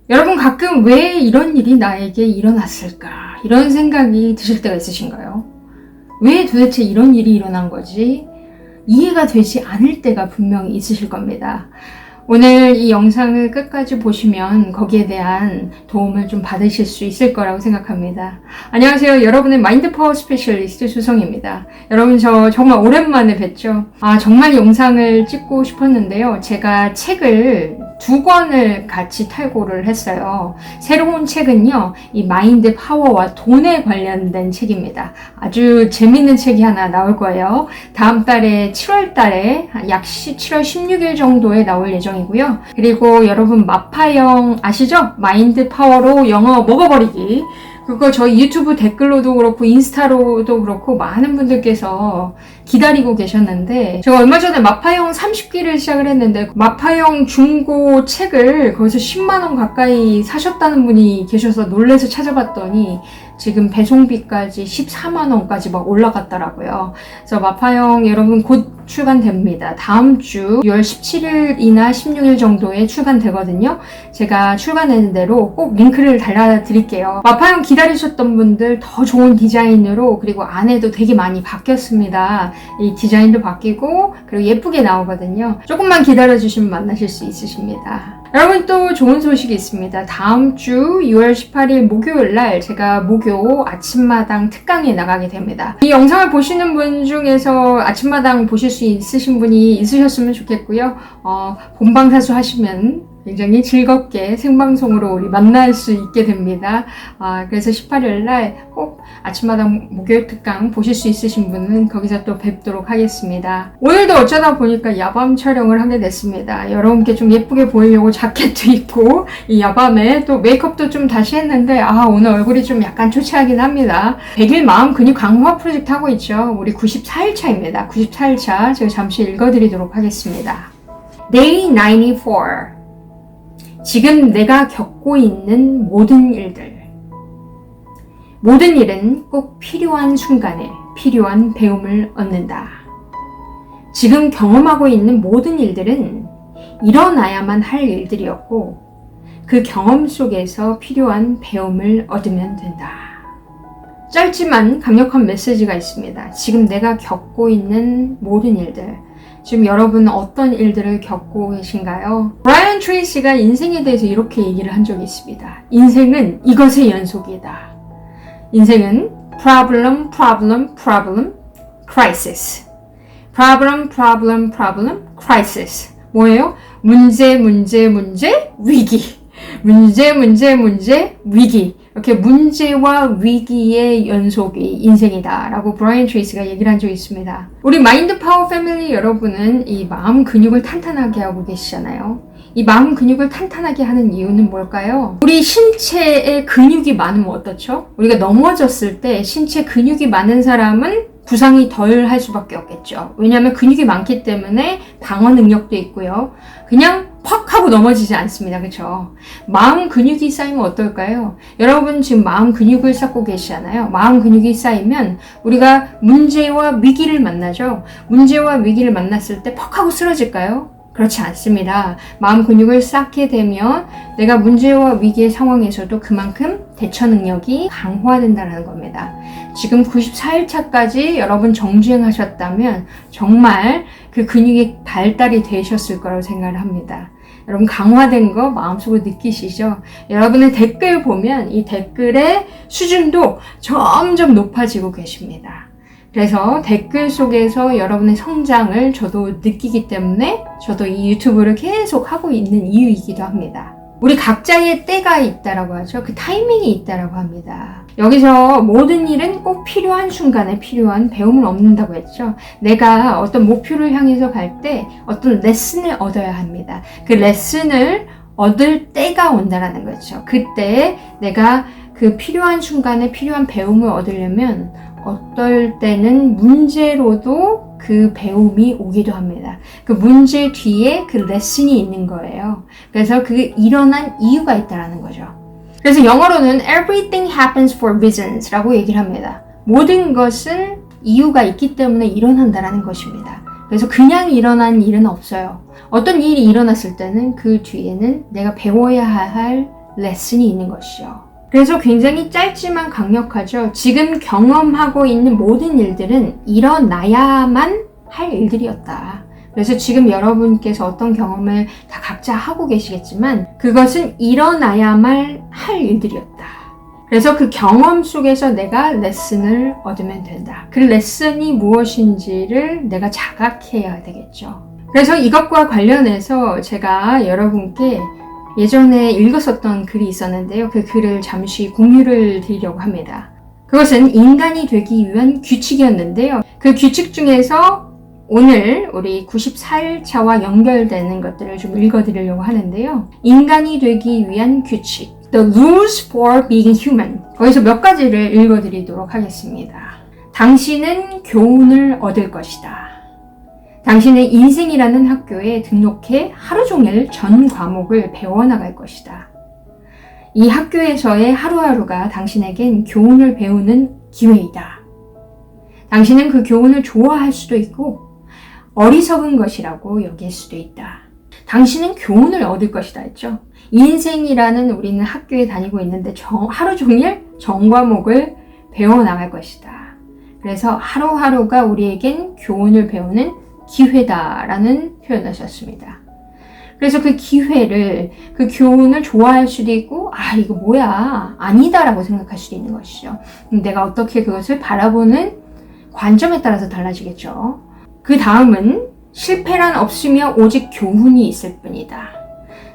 여러분 가끔 왜 이런 일이 나에게 일어났을까? 이런 생각이 드실 때가 있으신가요? 왜 도대체 이런 일이 일어난 거지? 이해가 되지 않을 때가 분명히 있으실 겁니다. 오늘 이 영상을 끝까지 보시면 거기에 대한 도움을 좀 받으실 수 있을 거라고 생각합니다. 안녕하세요. 여러분의 마인드 파워 스페셜리스트 수성입니다. 여러분 저 정말 오랜만에 뵀죠? 정말 영상을 찍고 싶었는데요. 제가 책을 2권을 같이 탈고를 했어요. 새로운 책은요, 이 마인드 파워와 돈에 관련된 책입니다. 아주 재밌는 책이 하나 나올 거예요. 다음 달에 7월 달에 약 7월 16일 정도에 나올 예정이고요. 그리고 여러분 마파형 아시죠? 마인드 파워로 영어 먹어버리기. 그거 저희 유튜브 댓글로도 그렇고 인스타로도 그렇고 많은 분들께서 기다리고 계셨는데, 제가 얼마 전에 마파형 30기를 시작을 했는데 마파형 중고 책을 거기서 10만원 가까이 사셨다는 분이 계셔서 놀라서 찾아봤더니 지금 배송비까지 14만원까지 막 올라갔더라고요. 그래서 마파형 여러분 곧 출간됩니다. 다음 주 6월 17일이나 16일 정도에 출간되거든요. 제가 출간되는 대로 꼭 링크를 달아드릴게요. 마파형 기다리셨던 분들 더 좋은 디자인으로, 그리고 안에도 되게 많이 바뀌었습니다. 이 디자인도 바뀌고 그리고 예쁘게 나오거든요. 조금만 기다려주시면 만나실 수 있으십니다. 여러분 또 좋은 소식이 있습니다. 다음 주 6월 18일 목요일 날 제가 목요 아침마당 특강에 나가게 됩니다. 이 영상을 보시는 분 중에서 아침마당 보실 수 있으신 분이 있으셨으면 좋겠고요. 본방사수 하시면 굉장히 즐겁게 생방송으로 우리 만날 수 있게 됩니다. 그래서 18일 날 꼭 아침마당 목요일 특강 보실 수 있으신 분은 거기서 또 뵙도록 하겠습니다. 오늘도 어쩌다 보니까 야밤 촬영을 하게 됐습니다. 여러분께 좀 예쁘게 보이려고 자켓도 입고 이 야밤에 또 메이크업도 좀 다시 했는데 오늘 얼굴이 좀 약간 초췌하긴 합니다. 100일 마음 근육 강화 프로젝트 하고 있죠. 우리 94일차입니다. 94일차 제가 잠시 읽어드리도록 하겠습니다. Day 94. 지금 내가 겪고 있는 모든 일들. 모든 일은 꼭 필요한 순간에 필요한 배움을 얻는다. 지금 경험하고 있는 모든 일들은 일어나야만 할 일들이었고, 그 경험 속에서 필요한 배움을 얻으면 된다. 짧지만 강력한 메시지가 있습니다. 지금 내가 겪고 있는 모든 일들. 지금 여러분은 어떤 일들을 겪고 계신가요? 브라이언 트레이시가 인생에 대해서 이렇게 얘기를 한 적이 있습니다. 인생은 이것의 연속이다. 인생은 problem, problem, problem, crisis. problem, problem, problem, crisis. 뭐예요? 문제, 문제, 문제, 위기. 문제, 문제, 문제, 위기. 이렇게 문제와 위기의 연속이 인생이다 라고 브라이언 트레이시가 얘기를 한 적이 있습니다. 우리 마인드 파워 패밀리 여러분은 이 마음 근육을 탄탄하게 하고 계시잖아요. 이 마음 근육을 탄탄하게 하는 이유는 뭘까요? 우리 신체에 근육이 많으면 어떻죠? 우리가 넘어졌을 때 신체 근육이 많은 사람은 부상이 덜 할 수밖에 없겠죠. 왜냐하면 근육이 많기 때문에 방어 능력도 있고요. 그냥 퍽 하고 넘어지지 않습니다. 그렇죠? 마음 근육이 쌓이면 어떨까요? 여러분 지금 마음 근육을 쌓고 계시잖아요. 마음 근육이 쌓이면 우리가 문제와 위기를 만나죠. 문제와 위기를 만났을 때 퍽 하고 쓰러질까요? 그렇지 않습니다. 마음 근육을 쌓게 되면 내가 문제와 위기의 상황에서도 그만큼 대처 능력이 강화된다는 겁니다. 지금 94일차까지 여러분 정주행하셨다면 정말 그 근육이 발달이 되셨을 거라고 생각을 합니다. 여러분 강화된 거 마음속으로 느끼시죠? 여러분의 댓글 보면 이 댓글의 수준도 점점 높아지고 계십니다. 그래서 댓글 속에서 여러분의 성장을 저도 느끼기 때문에 저도 이 유튜브를 계속 하고 있는 이유이기도 합니다. 우리 각자의 때가 있다라고 하죠. 그 타이밍이 있다라고 합니다. 여기서 모든 일은 꼭 필요한 순간에 필요한 배움을 얻는다고 했죠. 내가 어떤 목표를 향해서 갈 때 어떤 레슨을 얻어야 합니다. 그 레슨을 얻을 때가 온다라는 거죠. 그때 내가 그 필요한 순간에 필요한 배움을 얻으려면 어떨 때는 문제로도 그 배움이 오기도 합니다. 그 문제 뒤에 그 레슨이 있는 거예요. 그래서 그 일어난 이유가 있다는 거죠. 그래서 영어로는 everything happens for reasons 라고 얘기를 합니다. 모든 것은 이유가 있기 때문에 일어난다는 것입니다. 그래서 그냥 일어난 일은 없어요. 어떤 일이 일어났을 때는 그 뒤에는 내가 배워야 할 레슨이 있는 것이요. 그래서 굉장히 짧지만 강력하죠. 지금 경험하고 있는 모든 일들은 일어나야만 할 일들이었다. 그래서 지금 여러분께서 어떤 경험을 다 각자 하고 계시겠지만 그것은 일어나야만 할 일들이었다. 그래서 그 경험 속에서 내가 레슨을 얻으면 된다. 그 레슨이 무엇인지를 내가 자각해야 되겠죠. 그래서 이것과 관련해서 제가 여러분께 예전에 읽었었던 글이 있었는데요. 그 글을 잠시 공유를 드리려고 합니다. 그것은 인간이 되기 위한 규칙이었는데요. 그 규칙 중에서 오늘 우리 94일차와 연결되는 것들을 좀 읽어드리려고 하는데요. 인간이 되기 위한 규칙, The Rules for Being Human. 거기서 몇 가지를 읽어드리도록 하겠습니다. 당신은 교훈을 얻을 것이다. 당신의 인생이라는 학교에 등록해 하루 종일 전 과목을 배워나갈 것이다. 이 학교에서의 하루하루가 당신에겐 교훈을 배우는 기회이다. 당신은 그 교훈을 좋아할 수도 있고 어리석은 것이라고 여길 수도 있다. 당신은 교훈을 얻을 것이다 했죠. 인생이라는 우리는 학교에 다니고 있는데 하루 종일 전 과목을 배워나갈 것이다. 그래서 하루하루가 우리에겐 교훈을 배우는 기회다라는 표현을 하셨습니다. 그래서 그 기회를, 그 교훈을 좋아할 수도 있고, 아, 이거 뭐야, 아니다라고 생각할 수도 있는 것이죠. 내가 어떻게 그것을 바라보는 관점에 따라서 달라지겠죠. 그 다음은 실패란 없으며 오직 교훈이 있을 뿐이다.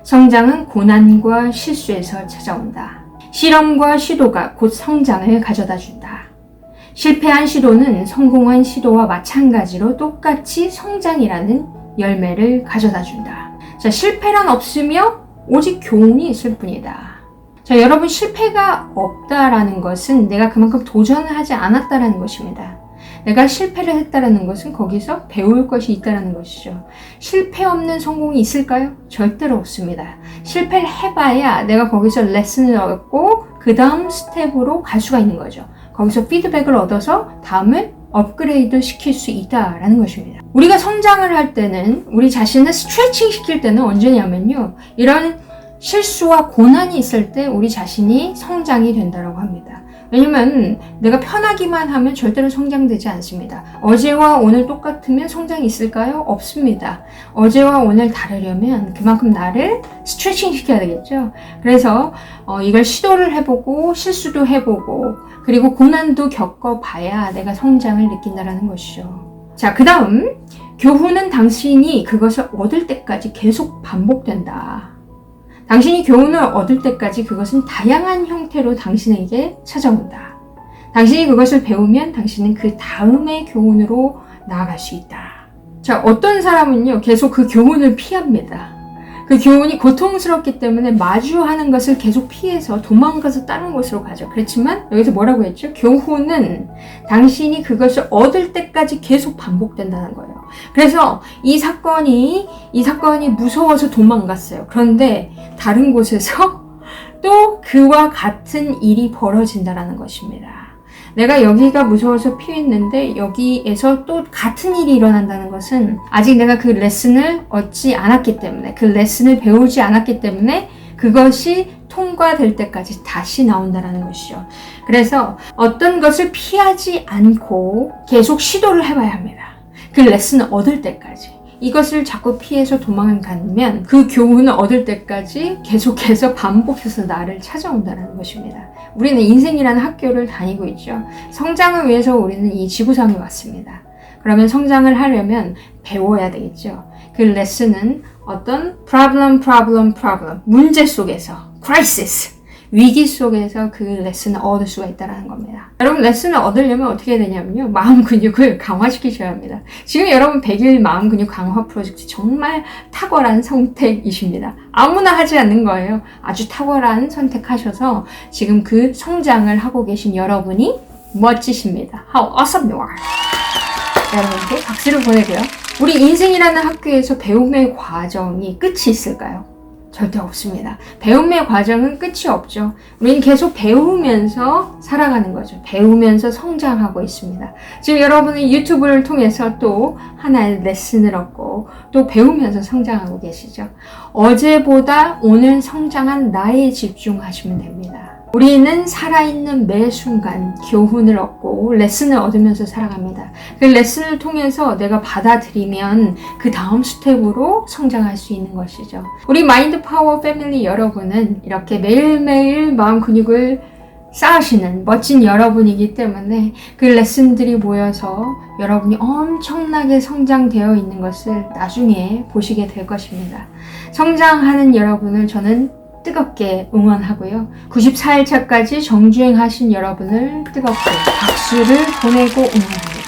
성장은 고난과 실수에서 찾아온다. 실험과 시도가 곧 성장을 가져다 준다. 실패한 시도는 성공한 시도와 마찬가지로 똑같이 성장이라는 열매를 가져다 준다. 자, 실패란 없으며 오직 교훈이 있을 뿐이다. 자, 여러분, 실패가 없다라는 것은 내가 그만큼 도전을 하지 않았다라는 것입니다. 내가 실패를 했다라는 것은 거기서 배울 것이 있다라는 것이죠. 실패 없는 성공이 있을까요? 절대로 없습니다. 실패를 해봐야 내가 거기서 레슨을 얻고 그 다음 스텝으로 갈 수가 있는 거죠. 거기서 피드백을 얻어서 다음을 업그레이드 시킬 수 있다라는 것입니다. 우리가 성장을 할 때는 우리 자신을 스트레칭 시킬 때는 언제냐면요. 이런 실수와 고난이 있을 때 우리 자신이 성장이 된다라고 합니다. 왜냐면 내가 편하기만 하면 절대로 성장되지 않습니다. 어제와 오늘 똑같으면 성장이 있을까요? 없습니다. 어제와 오늘 다르려면 그만큼 나를 스트레칭 시켜야 되겠죠. 그래서 이걸 시도를 해보고 실수도 해보고 그리고 고난도 겪어봐야 내가 성장을 느낀다는 것이죠. 자, 그 다음 교훈은 당신이 그것을 얻을 때까지 계속 반복된다. 당신이 교훈을 얻을 때까지 그것은 다양한 형태로 당신에게 찾아온다. 당신이 그것을 배우면 당신은 그 다음의 교훈으로 나아갈 수 있다. 자, 어떤 사람은요, 계속 그 교훈을 피합니다. 그 교훈이 고통스럽기 때문에 마주하는 것을 계속 피해서 도망가서 다른 곳으로 가죠. 그렇지만 여기서 뭐라고 했죠? 교훈은 당신이 그것을 얻을 때까지 계속 반복된다는 거예요. 그래서 이 사건이 무서워서 도망갔어요. 그런데 다른 곳에서 또 그와 같은 일이 벌어진다는 것입니다. 내가 여기가 무서워서 피했는데 여기에서 또 같은 일이 일어난다는 것은 아직 내가 그 레슨을 얻지 않았기 때문에, 그 레슨을 배우지 않았기 때문에 그것이 통과될 때까지 다시 나온다는 것이죠. 그래서 어떤 것을 피하지 않고 계속 시도를 해봐야 합니다. 그 레슨을 얻을 때까지. 이것을 자꾸 피해서 도망가면 그 교훈을 얻을 때까지 계속해서 반복해서 나를 찾아온다는 것입니다. 우리는 인생이라는 학교를 다니고 있죠. 성장을 위해서 우리는 이 지구상에 왔습니다. 그러면 성장을 하려면 배워야 되겠죠. 그 레슨은 어떤 problem, 문제 속에서, crisis, 위기 속에서 그 레슨을 얻을 수가 있다는 겁니다. 여러분, 레슨을 얻으려면 어떻게 해야 되냐면요. 마음 근육을 강화시키셔야 합니다. 지금 여러분 100일 마음 근육 강화 프로젝트 정말 탁월한 선택이십니다. 아무나 하지 않는 거예요. 아주 탁월한 선택하셔서 지금 그 성장을 하고 계신 여러분이 멋지십니다. How awesome you are! 여러분께 박수를 보내고요. 우리 인생이라는 학교에서 배움의 과정이 끝이 있을까요? 절대 없습니다. 배움의 과정은 끝이 없죠. 우리는 계속 배우면서 살아가는 거죠. 배우면서 성장하고 있습니다. 지금 여러분은 유튜브를 통해서 또 하나의 레슨을 얻고 또 배우면서 성장하고 계시죠. 어제보다 오늘 성장한 나에 집중하시면 됩니다. 우리는 살아있는 매 순간 교훈을 얻고 레슨을 얻으면서 살아갑니다. 그 레슨을 통해서 내가 받아들이면 그 다음 스텝으로 성장할 수 있는 것이죠. 우리 마인드 파워 패밀리 여러분은 이렇게 매일매일 마음 근육을 쌓으시는 멋진 여러분이기 때문에 그 레슨들이 모여서 여러분이 엄청나게 성장되어 있는 것을 나중에 보시게 될 것입니다. 성장하는 여러분을 저는 뜨겁게 응원하고요. 94일차까지 정주행하신 여러분을 뜨겁게 박수를 보내고 응원합니다.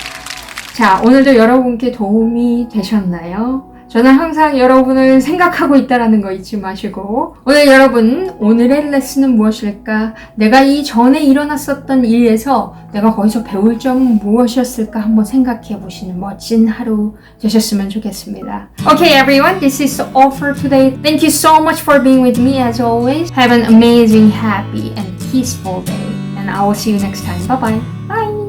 자, 오늘도 여러분께 도움이 되셨나요? 저는 항상 여러분을 생각하고 있다는 거 잊지 마시고 오늘 여러분, 오늘의 레슨은 무엇일까? 내가 이전에 일어났었던 일에서 내가 거기서 배울 점은 무엇이었을까? 한번 생각해 보시는 멋진 하루 되셨으면 좋겠습니다. Okay everyone, this is all for today. Thank you so much for being with me as always. Have an amazing, happy and peaceful day. And I will see you next time. Bye-bye. Bye!